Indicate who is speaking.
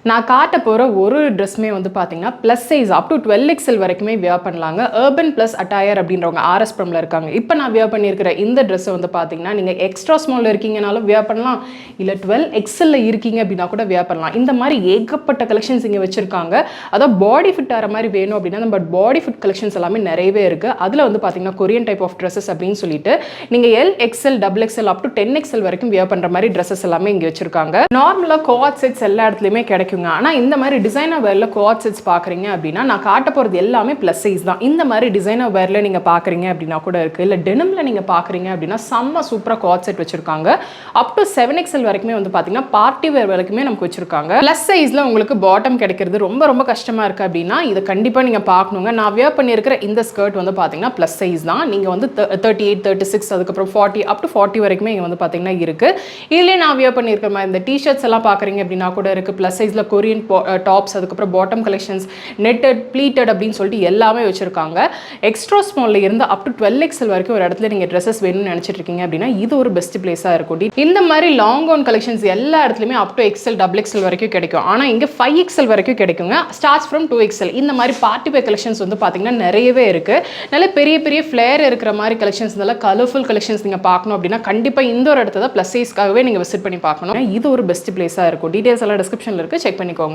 Speaker 1: நான் காட்ட போகிற ஒரு ட்ரெஸ்ஸுமே வந்து பார்த்தீங்கன்னா plus size up to 12XL வரைக்குமே வியர் பண்ணலாங்க. அர்பன் ப்ளஸ் அட்டையர் அப்படின்றவங்க ஆர்எஸ்பிரமில் இருக்காங்க. இப்போ நான் வியர் பண்ணியிருக்கிற இந்த ட்ரெஸ்ஸை வந்து பார்த்தீங்கன்னா நீங்கள் எக்ஸ்ட்ரா ஸ்மாலில் இருக்கீங்கனாலும் வியர் பண்ணலாம், இல்லை 12XL இருக்கீங்க அப்படின்னா கூட வியர் பண்ணலாம். இந்த மாதிரி ஏகப்பட்ட கலெக்ஷன்ஸ் இங்கே வச்சுருக்காங்க. அதாவது பாடி ஃபிட் ஆகிற மாதிரி வேணும் அப்படின்னா நம்ம பாடி ஃபிட் கலெக்ஷன்ஸ் எல்லாமே நிறையவே இருக்குது. அதில் வந்து பார்த்தீங்கன்னா கொரியன் டைப் ஆஃப் ட்ரெஸ்ஸஸ் அப்படின்னு சொல்லிட்டு நீங்கள் LXL, XXL up to 10XL வரைக்கும் வியர் பண்ணுற மாதிரி ட்ரெஸ்ஸஸ் எல்லாமே இங்கே வச்சுருக்காங்க. நார்மலாக கோஆட் செட்ஸ் எல்லா இடத்துலையுமே கிடைக்குங்க. ஆனால் இந்த மாதிரி டிசைனர் வேரில் கோஆட் செட்ஸ் பார்க்குறீங்க அப்படின்னா நான் காட்ட போகிறது எல்லாமே ப்ளஸ் சைஸ் தான். இந்த மாதிரி டிசைனர் வேரில் நீங்கள் பார்க்குறீங்க அப்படின்னா கூட இருக்குது, இல்லை டெனிமில் நீங்கள் பார்க்குறீங்க அப்படின்னா செம்ம சூப்பராக கோஆட் செட் வச்சுருக்காங்க. அப் டு 7XL வரைக்குமே வந்து பார்த்தீங்கன்னா பார்ட்டி வேர் வரைக்குமே நமக்கு வச்சுருக்காங்க. ப்ளஸ் சைஸில் உங்களுக்கு பாட்டம் கிடைக்கிறது ரொம்ப ரொம்ப கஷ்டமாக இருக்குது அப்படின்னா இதை கண்டிப்பாக நீங்கள் பார்க்கணுங்க. நான் வியர் பண்ணியிருக்கிற இந்த ஸ்கர்ட் வந்து பார்த்தீங்கன்னா ப்ளஸ் சைஸ் தான். நீங்கள் வந்து 38, 36 அதுக்கப்புறம் 40 அப் டு 40 வரைக்குமே இங்கே வந்து பார்த்தீங்கன்னா இருக்குது. இதுலேயே நான் வியர் பண்ணியிருக்கிற மாதிரி இந்த டிஷர்ட்ஸ் எல்லாம் பார்க்குறீங்க அப்படின்னா கூட இருக்குது. ப்ளஸ் சைஸில் கொரியன் டாப்ஸ், அதுக்கப்புறம் பாட்டம் கலெக்ஷன்ஸ், நெட்டட், ப்ளீட்டட் அப்படின்னு சொல்லிட்டு எல்லாமே வச்சுருக்காங்க. எக்ஸ்ட்ரா ஸ்மாலில் இருந்து அப் டு 12XL வரைக்கும் ஒரு இடத்துல நீங்கள் ட்ரெஸ்ஸஸ் வேணும்னு நினச்சிட்டு இருக்கீங்க அப்படின்னா இது ஒரு பெஸ்ட் பிளேஸாக இருக்கும். இந்த மாதிரி லாங் கவுன் கலெக்ஷன்ஸ் எல்லா இடத்துலையுமே அப் டு XL, XXL வரைக்கும் கிடைக்கும். ஆனால் இங்கே 5XL வரைக்கும் கிடைக்குங்க. Starts from 2XL. இந்த மாதிரி பார்ட்டி வேர் கலெக்ஷன்ஸ் வந்து பார்த்தீங்கன்னா நிறையவே இருக்குது. நல்ல பெரிய பெரிய ஃப்ளேர் இருக்கிற மாதிரி கலெக்ஷன்ஸ், நல்ல கலர்ஃபுல் கலெக்ஷன்ஸ் நீங்கள் பார்க்கணும் அப்படின்னா கண்டிப்பாக இந்த ஒரு இடத்த தான் ப்ளஸ் சைஸ்க்காகவே நீங்கள் விசிட் பண்ணி பார்க்கணும். இது ஒரு பெஸ்ட் பிளேஸாக இருக்கும். டீடைல்ஸ் எல்லாம் டிஸ்கிரிப்ஷனில் இருக்குது, செக் பண்ணிக்கோங்க.